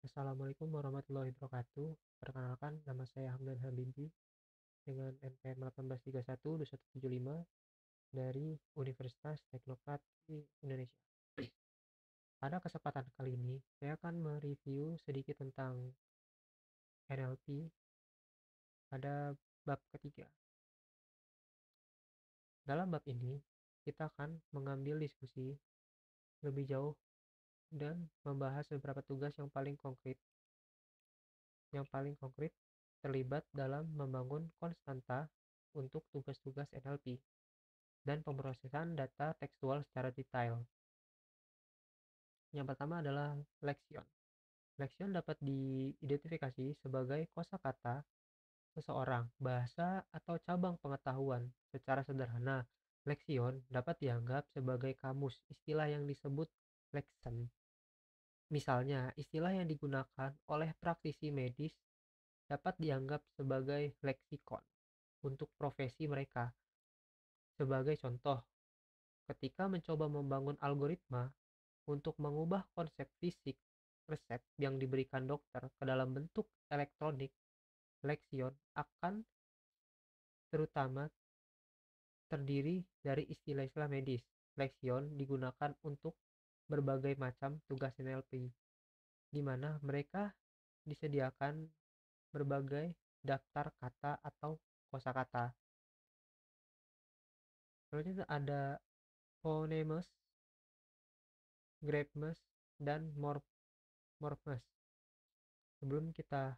Assalamualaikum warahmatullahi wabarakatuh. Perkenalkan, nama saya Hamdan Habibi dengan NPM 18312175 dari Universitas Teknokrati Indonesia. Pada kesempatan kali ini, saya akan mereview sedikit tentang NLP pada bab ketiga. Dalam bab ini, kita akan mengambil diskusi lebih jauh dan membahas beberapa tugas yang paling konkret terlibat dalam membangun konstanta untuk tugas-tugas NLP dan pemrosesan data tekstual secara detail. Yang pertama adalah leksion. Leksion dapat diidentifikasi sebagai kosakata seseorang, bahasa, atau cabang pengetahuan. Secara sederhana, leksion dapat dianggap sebagai kamus istilah yang disebut leksen. Misalnya, istilah yang digunakan oleh praktisi medis dapat dianggap sebagai leksikon untuk profesi mereka. Sebagai contoh, ketika mencoba membangun algoritma untuk mengubah konsep fisik resep yang diberikan dokter ke dalam bentuk elektronik, leksion akan terutama terdiri dari istilah-istilah medis. Leksion digunakan untuk berbagai macam tugas NLP, di mana mereka disediakan berbagai daftar kata atau kosakata. Selanjutnya ada phonemes, graphemes, dan morphemes. Sebelum kita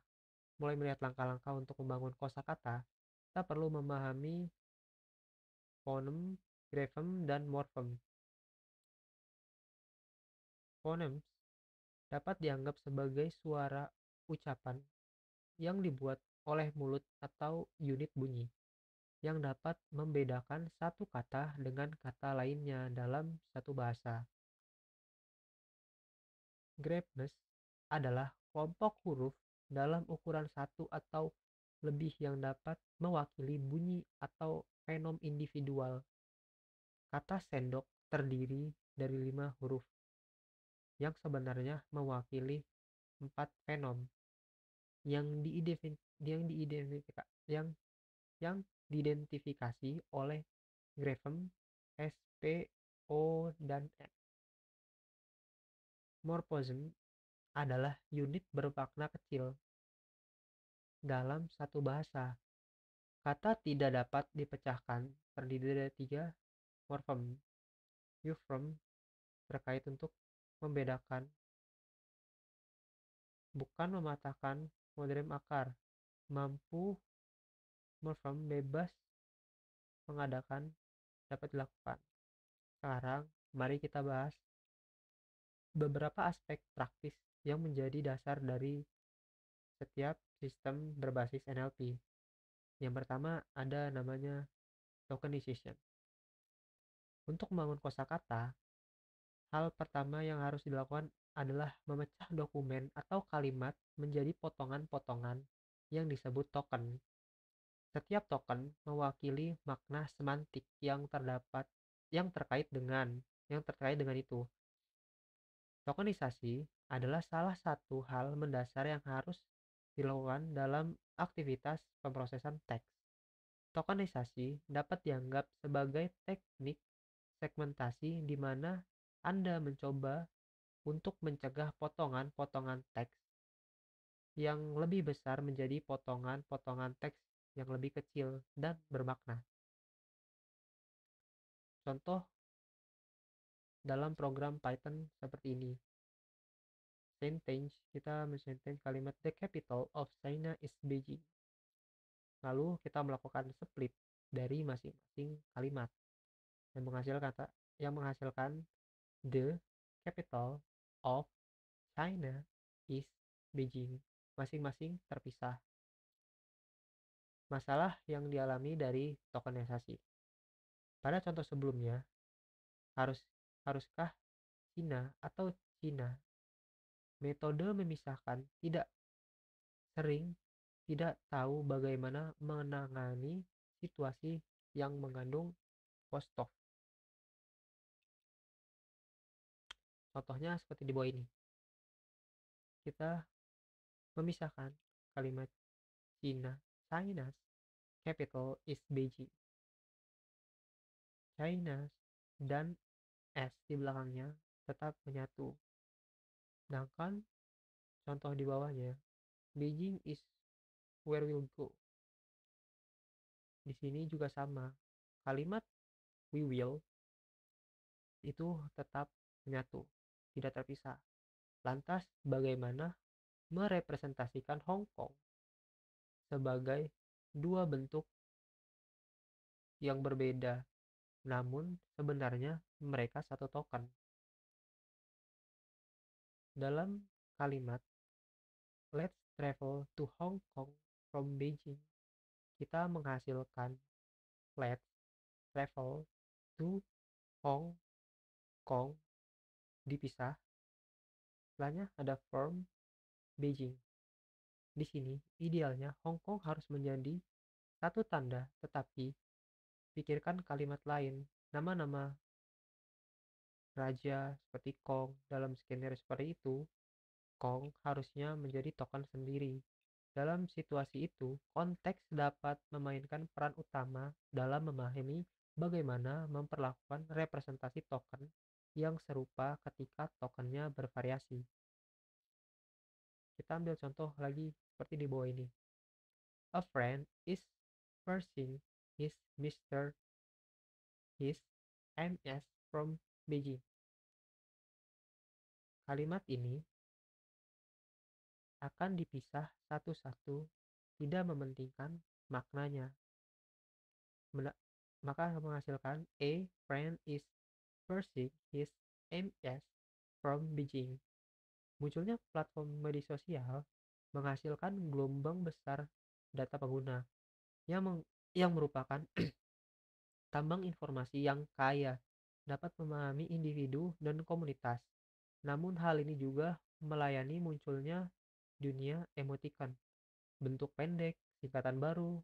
mulai melihat langkah-langkah untuk membangun kosakata, kita perlu memahami fonem, grafem, dan morfem. Phonemes dapat dianggap sebagai suara ucapan yang dibuat oleh mulut atau unit bunyi yang dapat membedakan satu kata dengan kata lainnya dalam satu bahasa. Graphemes adalah kelompok huruf dalam ukuran satu atau lebih yang dapat mewakili bunyi atau fenom individual. Kata sendok terdiri dari 5 huruf yang sebenarnya mewakili 4 fenom yang diidentifikasi oleh grafem S, P, O, dan N. Morphosm adalah unit bermakna kecil dalam satu bahasa. Kata tidak dapat dipecahkan terdiri dari 3 morfem. Euphrem terkait untuk membedakan, bukan mematahkan modern akar. Mampu morfem bebas mengadakan dapat dilakukan. Sekarang, mari kita bahas beberapa aspek praktis yang menjadi dasar dari setiap sistem berbasis NLP. Yang pertama ada namanya tokenization. Untuk membangun kosakata, hal pertama yang harus dilakukan adalah memecah dokumen atau kalimat menjadi potongan-potongan yang disebut token. Setiap token mewakili makna semantik yang terkait dengan itu. Tokenisasi adalah salah satu hal mendasar yang harus dilakukan dalam aktivitas pemrosesan teks. Tokenisasi dapat dianggap sebagai teknik segmentasi di mana Anda mencoba untuk mencegah potongan-potongan teks yang lebih besar menjadi potongan-potongan teks yang lebih kecil dan bermakna. Contoh dalam program Python seperti ini. Sentence, kita men-sentence kalimat the capital of China is Beijing. Lalu kita melakukan split dari masing-masing kalimat yang menghasilkan the capital of China is Beijing. Masing-masing terpisah. Masalah yang dialami dari tokenisasi. Pada contoh sebelumnya, haruskah Cina atau Cina? Metode memisahkan sering tidak tahu bagaimana menangani situasi yang mengandung post-hoc. Contohnya seperti di bawah ini. Kita memisahkan kalimat China's capital is Beijing. China's dan S di belakangnya tetap menyatu. Sedangkan contoh di bawahnya, Beijing is where we'll go. Di sini juga sama. Kalimat we will itu tetap menyatu, tidak terpisah. Lantas bagaimana merepresentasikan Hong Kong sebagai dua bentuk yang berbeda, namun sebenarnya mereka satu token? Dalam kalimat let's travel to Hong Kong from Beijing, kita menghasilkan let's travel to Hong Kong dipisah, setelahnya ada from Beijing. Di sini idealnya Hong Kong harus menjadi satu tanda, tetapi pikirkan kalimat lain, nama-nama raja seperti Kong. Dalam skenario seperti itu, Kong harusnya menjadi token sendiri. Dalam situasi itu, konteks dapat memainkan peran utama dalam memahami bagaimana memperlakukan representasi token yang serupa ketika tokennya bervariasi. Kita ambil contoh lagi seperti di bawah ini. A friend is pushing his Mr. his MS from Beijing. Kalimat ini akan dipisah satu-satu, tidak mementingkan maknanya. Maka menghasilkan a friend is pushing his MS from Beijing. Munculnya platform media sosial menghasilkan gelombang besar data pengguna yang merupakan tambang informasi yang kaya, dapat memahami individu dan komunitas. Namun hal ini juga melayani munculnya dunia emoticon, bentuk pendek, singkatan baru,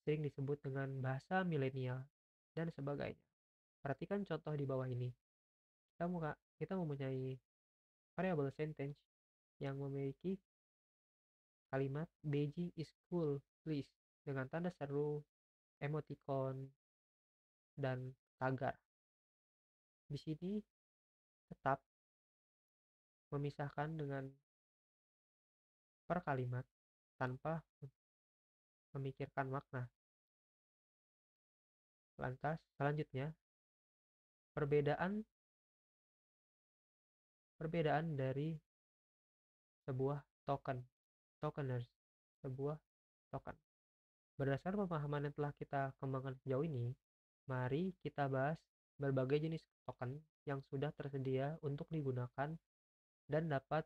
sering disebut dengan bahasa milenial, dan sebagainya. Perhatikan contoh di bawah ini. Kita mempunyai variable sentence yang memiliki kalimat Beijing is cool, please, dengan tanda seru, emoticon, dan tagar. Di sini tetap memisahkan dengan per kalimat tanpa memikirkan makna. Lantas selanjutnya perbedaan dari sebuah tokeners, sebuah token. Berdasarkan pemahaman yang telah kita kembangkan sejauh ini, mari kita bahas berbagai jenis token yang sudah tersedia untuk digunakan dan melihat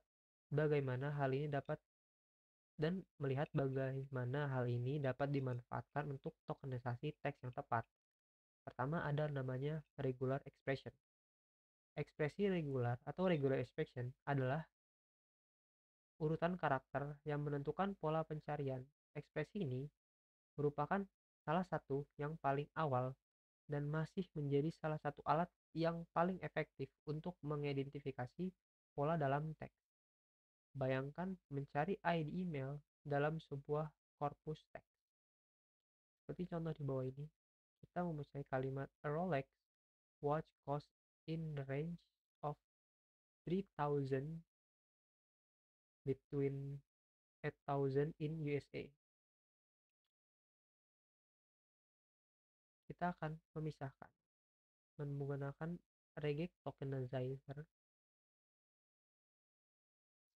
bagaimana hal ini dapat dimanfaatkan untuk tokenisasi teks yang tepat. Pertama ada namanya regular expression. Ekspresi regular atau regular expression adalah urutan karakter yang menentukan pola pencarian. Ekspresi ini merupakan salah satu yang paling awal dan masih menjadi salah satu alat yang paling efektif untuk mengidentifikasi pola dalam teks. Bayangkan mencari ID email dalam sebuah korpus teks. Seperti contoh di bawah ini, kita mempunyai kalimat a Rolex watch cost in the range of 3,000 between 8,000 in USA. Kita akan memisahkan menggunakan reggae tokenizer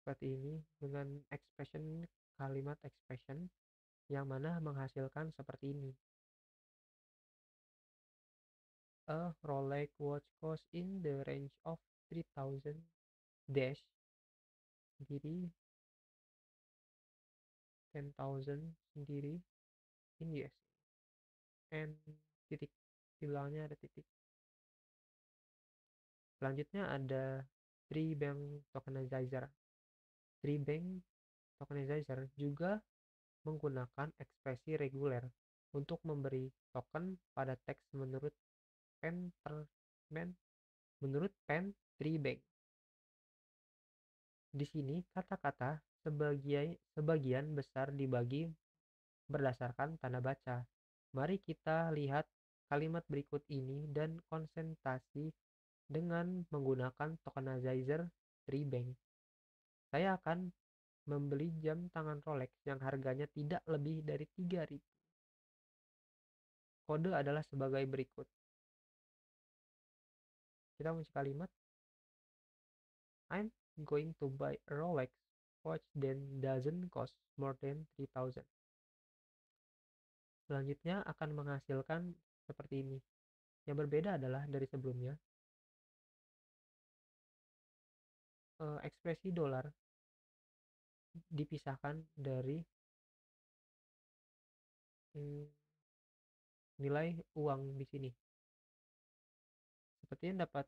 seperti ini dengan kalimat expression yang mana menghasilkan seperti ini. A Rolex watch cost in the range of 3,000 dash sendiri 10,000 sendiri in US and titik di belakangnya ada titik. Selanjutnya ada three bank tokenizer. Three bank tokenizer juga menggunakan ekspresi reguler untuk memberi token pada teks menurut Penn Tree Bank. Di sini kata-kata Sebagian besar dibagi berdasarkan tanda baca. Mari kita lihat kalimat berikut ini dan konsentrasi dengan menggunakan tokenizer Tree Bank. Saya akan membeli jam tangan Rolex yang harganya tidak lebih dari 3.000. Kode adalah sebagai berikut. Kita kunci kalimat, I'm going to buy a Rolex watch that doesn't cost more than 3,000. Selanjutnya akan menghasilkan seperti ini. Yang berbeda adalah dari sebelumnya, ekspresi dolar dipisahkan dari nilai uang di sini. Sepertinya dapat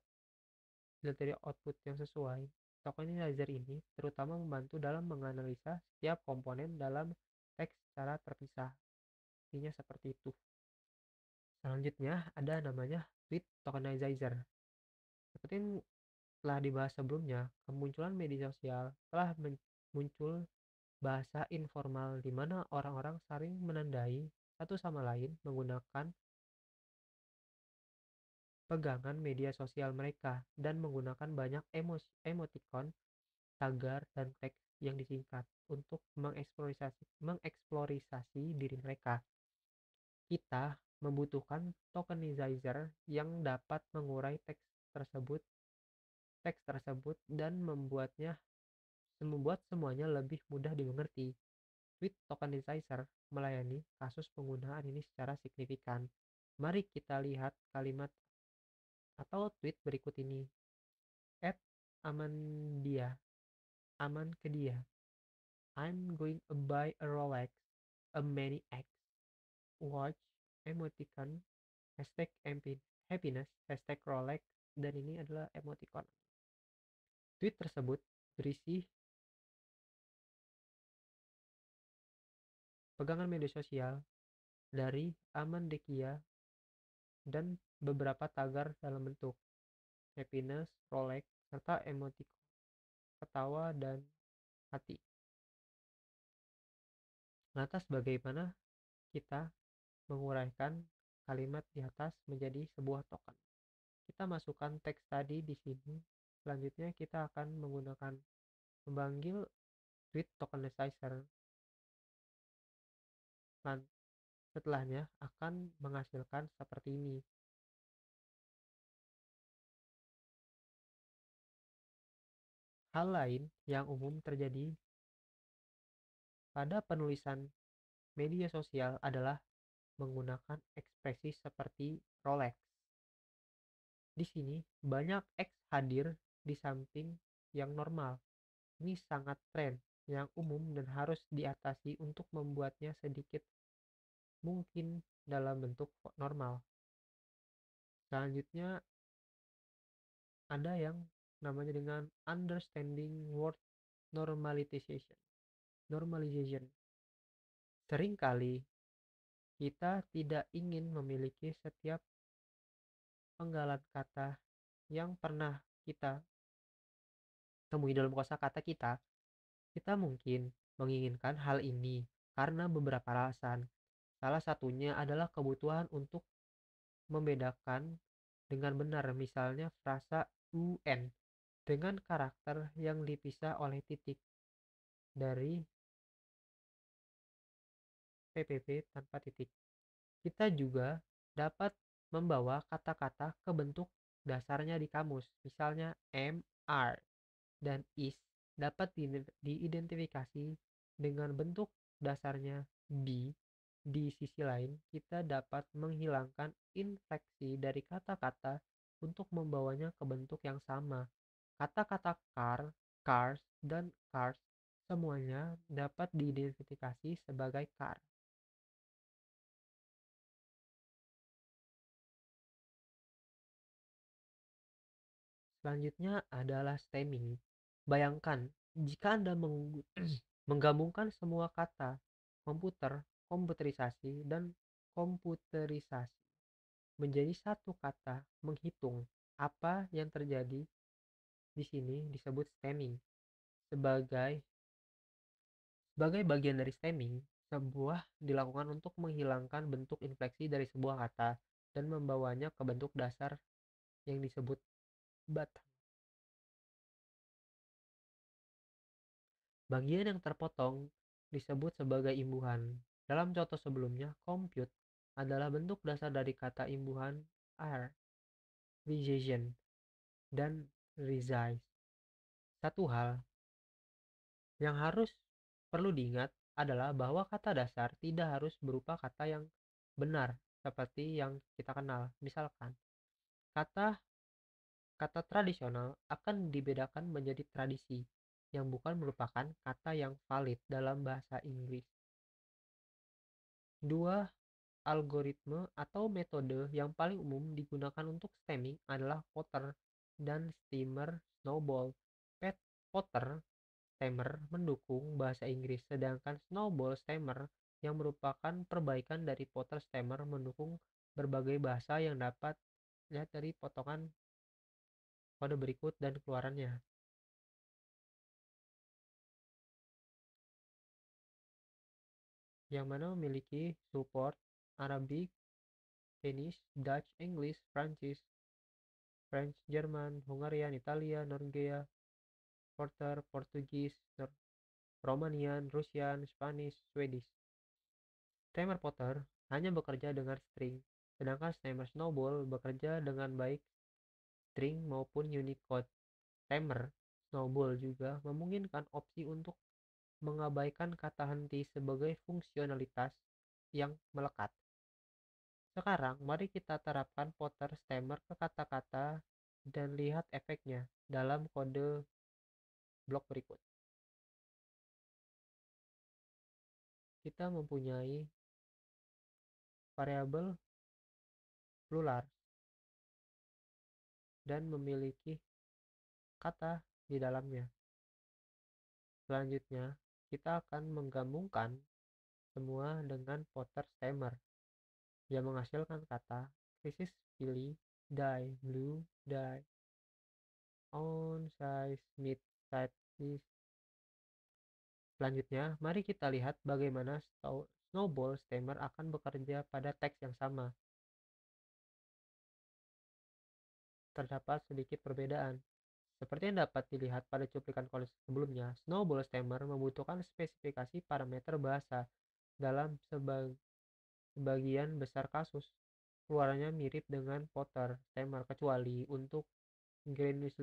dilihat dari output yang sesuai. Tokenizer ini terutama membantu dalam menganalisa setiap komponen dalam teks secara terpisah. Intinya seperti itu. Selanjutnya ada namanya tweet tokenizer. Seperti yang telah dibahas sebelumnya, kemunculan media sosial telah muncul bahasa informal di mana orang-orang saling menandai satu sama lain menggunakan pegangan media sosial mereka dan menggunakan banyak emoticon, tagar, dan teks yang disingkat untuk mengeksplorasi diri mereka. Kita membutuhkan tokenizer yang dapat mengurai teks tersebut dan membuat semuanya lebih mudah dimengerti. Tweet tokenizer melayani kasus penggunaan ini secara signifikan. Mari kita lihat kalimat atau tweet berikut ini. @amandia aman ke dia. I'm going to buy a Rolex, a Mini X watch, emoticon, #happiness, #Rolex, dan ini adalah emoticon. Tweet tersebut berisi pegangan media sosial dari Amandekia dan beberapa tagar dalam bentuk happiness, Rolex, serta emoticon ketawa dan hati. Lantas bagaimana kita menguraikan kalimat di atas menjadi sebuah token? Kita masukkan teks tadi di sini. Selanjutnya kita akan menggunakan memanggil tweet tokenizer. Setelahnya akan menghasilkan seperti ini. Hal lain yang umum terjadi pada penulisan media sosial adalah menggunakan ekspresi seperti Rolex. Di sini banyak X hadir di samping yang normal. Ini sangat tren yang umum dan harus diatasi untuk membuatnya sedikit mungkin dalam bentuk normal. Selanjutnya ada yang namanya dengan understanding word normalization. Seringkali kita tidak ingin memiliki setiap penggalan kata yang pernah kita temui dalam kosakata kita. Kita mungkin menginginkan hal ini karena beberapa alasan. Salah satunya adalah kebutuhan untuk membedakan dengan benar, misalnya frasa UN dengan karakter yang dipisah oleh titik dari PPP tanpa titik. Kita juga dapat membawa kata-kata ke bentuk dasarnya di kamus, misalnya M, R, dan is dapat diidentifikasi dengan bentuk dasarnya B. Di sisi lain, kita dapat menghilangkan infleksi dari kata-kata untuk membawanya ke bentuk yang sama. Kata-kata car, cars, dan cars semuanya dapat diidentifikasi sebagai car. Selanjutnya adalah stemming. Bayangkan jika Anda menggabungkan semua kata komputer, komputerisasi, dan komputerisasi menjadi satu kata menghitung. Apa yang terjadi di sini disebut stemming. Sebagai Sebagai bagian dari stemming, sebuah dilakukan untuk menghilangkan bentuk infleksi dari sebuah kata dan membawanya ke bentuk dasar yang disebut batang. Bagian yang terpotong disebut sebagai imbuhan. Dalam contoh sebelumnya, compute adalah bentuk dasar dari kata imbuhan are, revision, dan resize. Satu hal yang harus perlu diingat adalah bahwa kata dasar tidak harus berupa kata yang benar seperti yang kita kenal. Misalkan, kata kata tradisional akan dibedakan menjadi tradisi, yang bukan merupakan kata yang valid dalam bahasa Inggris. Dua algoritme atau metode yang paling umum digunakan untuk stemming adalah Potter dan Stemmer Snowball. Potter Stemmer mendukung bahasa Inggris, sedangkan Snowball Stemmer yang merupakan perbaikan dari Potter Stemmer mendukung berbagai bahasa yang dapat lihat dari potongan kode berikut dan keluarannya, yang mana memiliki support Arabic, Danish, Dutch, English, Prancis, French, Jerman, Hungarian, Italia, Norwegia, Porter, Portugis, Romanian, Russian, Spanish, Swedish. Timer Potter hanya bekerja dengan string, sedangkan Timer Snowball bekerja dengan baik string maupun Unicode. Timer Snowball juga memungkinkan opsi untuk mengabaikan kata henti sebagai fungsionalitas yang melekat. Sekarang, mari kita terapkan Potter Stemmer ke kata-kata dan lihat efeknya dalam kode blok berikut. Kita mempunyai variabel plural dan memiliki kata di dalamnya. Selanjutnya, kita akan menggabungkan semua dengan Potter Stemmer yang menghasilkan kata krisis pilih, die, blue, die, on, size, mid, side, this. Selanjutnya, mari kita lihat bagaimana Snowball Stemmer akan bekerja pada teks yang sama. Terdapat sedikit perbedaan. Seperti yang dapat dilihat pada cuplikan koleksi sebelumnya, Snowball Stemmer membutuhkan spesifikasi parameter bahasa. Dalam sebagian besar kasus, keluarannya mirip dengan Potter Stemmer kecuali untuk Greenwich,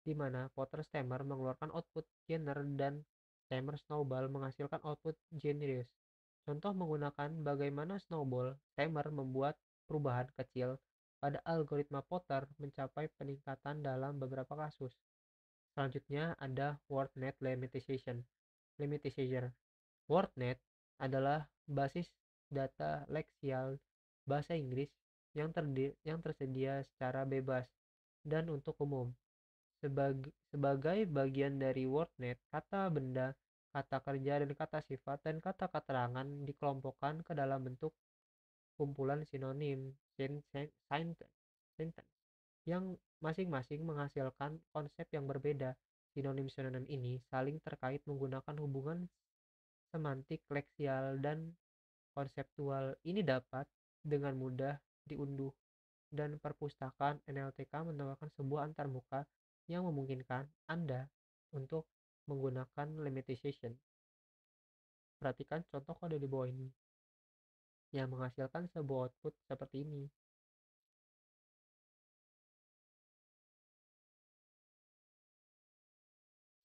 di mana Potter Stemmer mengeluarkan output genre dan Stemmer Snowball menghasilkan output generis. Contoh menggunakan bagaimana Snowball Stemmer membuat perubahan kecil pada algoritma Potter mencapai peningkatan dalam beberapa kasus. Selanjutnya ada WordNet Lemmatization. WordNet adalah basis data leksial bahasa Inggris yang tersedia secara bebas dan untuk umum. Sebagai bagian dari WordNet, kata benda, kata kerja, dan kata sifat dan kata keterangan dikelompokkan ke dalam bentuk kumpulan sinonim sentence yang masing-masing menghasilkan konsep yang berbeda. Sinonim-sinonim ini saling terkait menggunakan hubungan semantik leksial dan konseptual. Ini dapat dengan mudah diunduh dan perpustakaan NLTK menawarkan sebuah antarmuka yang memungkinkan Anda untuk menggunakan lemmatization. Perhatikan contoh kode di bawah ini yang menghasilkan sebuah output seperti ini.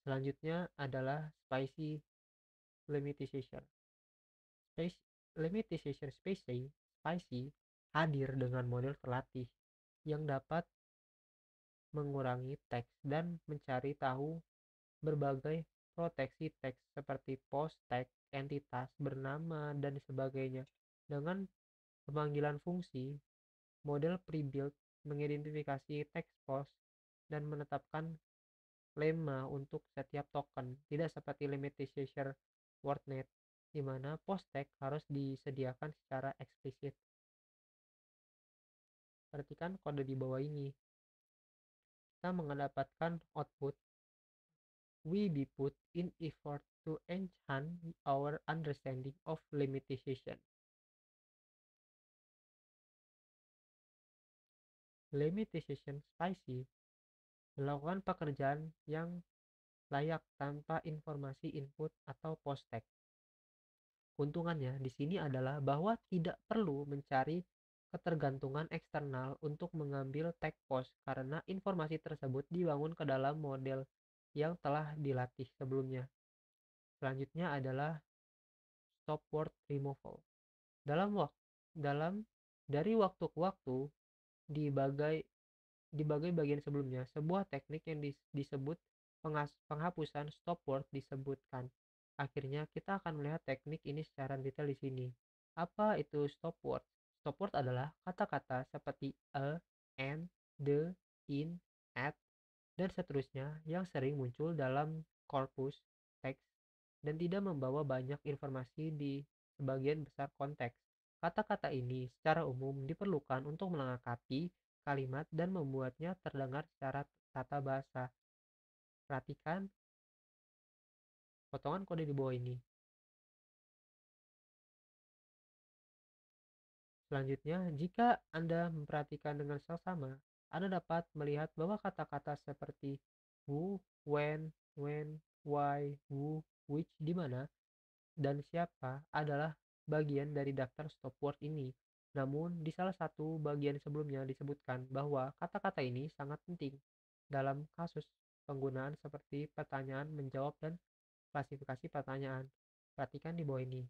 Selanjutnya adalah spicy lemmatization. Lemmatization spicy hadir dengan model terlatih yang dapat mengurangi teks dan mencari tahu berbagai proteksi teks seperti post tag, entitas, bernama, dan sebagainya. Dengan pemanggilan fungsi, model pre-built mengidentifikasi teks post dan menetapkan lemma untuk setiap token, tidak seperti lemmatization WordNet, di mana post tag harus disediakan secara eksplisit. Perhatikan kode di bawah ini. Kita mendapatkan output we be put in effort to enhance our understanding of limitation. Limitation spicy melakukan pekerjaan yang layak tanpa informasi input atau post-text. Keuntungannya di sini adalah bahwa tidak perlu mencari ketergantungan eksternal untuk mengambil tag post karena informasi tersebut dibangun ke dalam model yang telah dilatih sebelumnya. Selanjutnya adalah stop word removal. Dalam waktu dalam dari waktu ke waktu di bagian sebelumnya, sebuah teknik yang disebut penghapusan stop word disebutkan. Akhirnya kita akan melihat teknik ini secara detail di sini. Apa itu stop word? Stop word adalah kata-kata seperti a, and, the, in, at, dan seterusnya yang sering muncul dalam korpus teks dan tidak membawa banyak informasi di sebagian besar konteks. Kata-kata ini secara umum diperlukan untuk melengkapi kalimat dan membuatnya terdengar secara tata bahasa. Perhatikan potongan kode di bawah ini. Selanjutnya, jika Anda memperhatikan dengan seksama, Anda dapat melihat bahwa kata-kata seperti who, when, why, who, which, di mana, dan siapa adalah bagian dari daftar stop word ini. Namun, di salah satu bagian sebelumnya disebutkan bahwa kata-kata ini sangat penting dalam kasus penggunaan seperti pertanyaan menjawab dan klasifikasi pertanyaan. Perhatikan di bawah ini.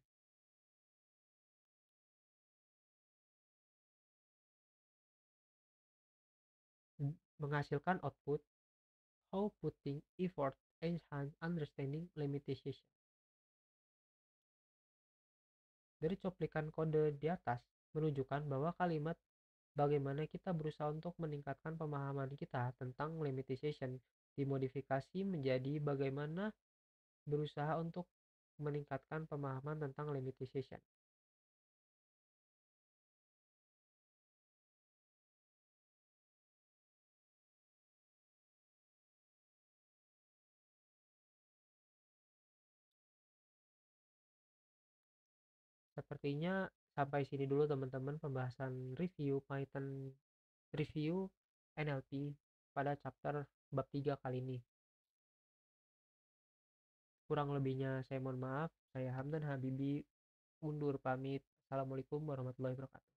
Menghasilkan output, how putting effort enhance understanding limitation. Dari cuplikan kode di atas menunjukkan bahwa kalimat bagaimana kita berusaha untuk meningkatkan pemahaman kita tentang limitation dimodifikasi menjadi bagaimana berusaha untuk meningkatkan pemahaman tentang limitation. Sepertinya sampai sini dulu teman-teman pembahasan review NLP pada chapter bab 3 kali ini. Kurang lebihnya saya mohon maaf. Saya Hamdan Habibi undur pamit. Assalamualaikum warahmatullahi wabarakatuh.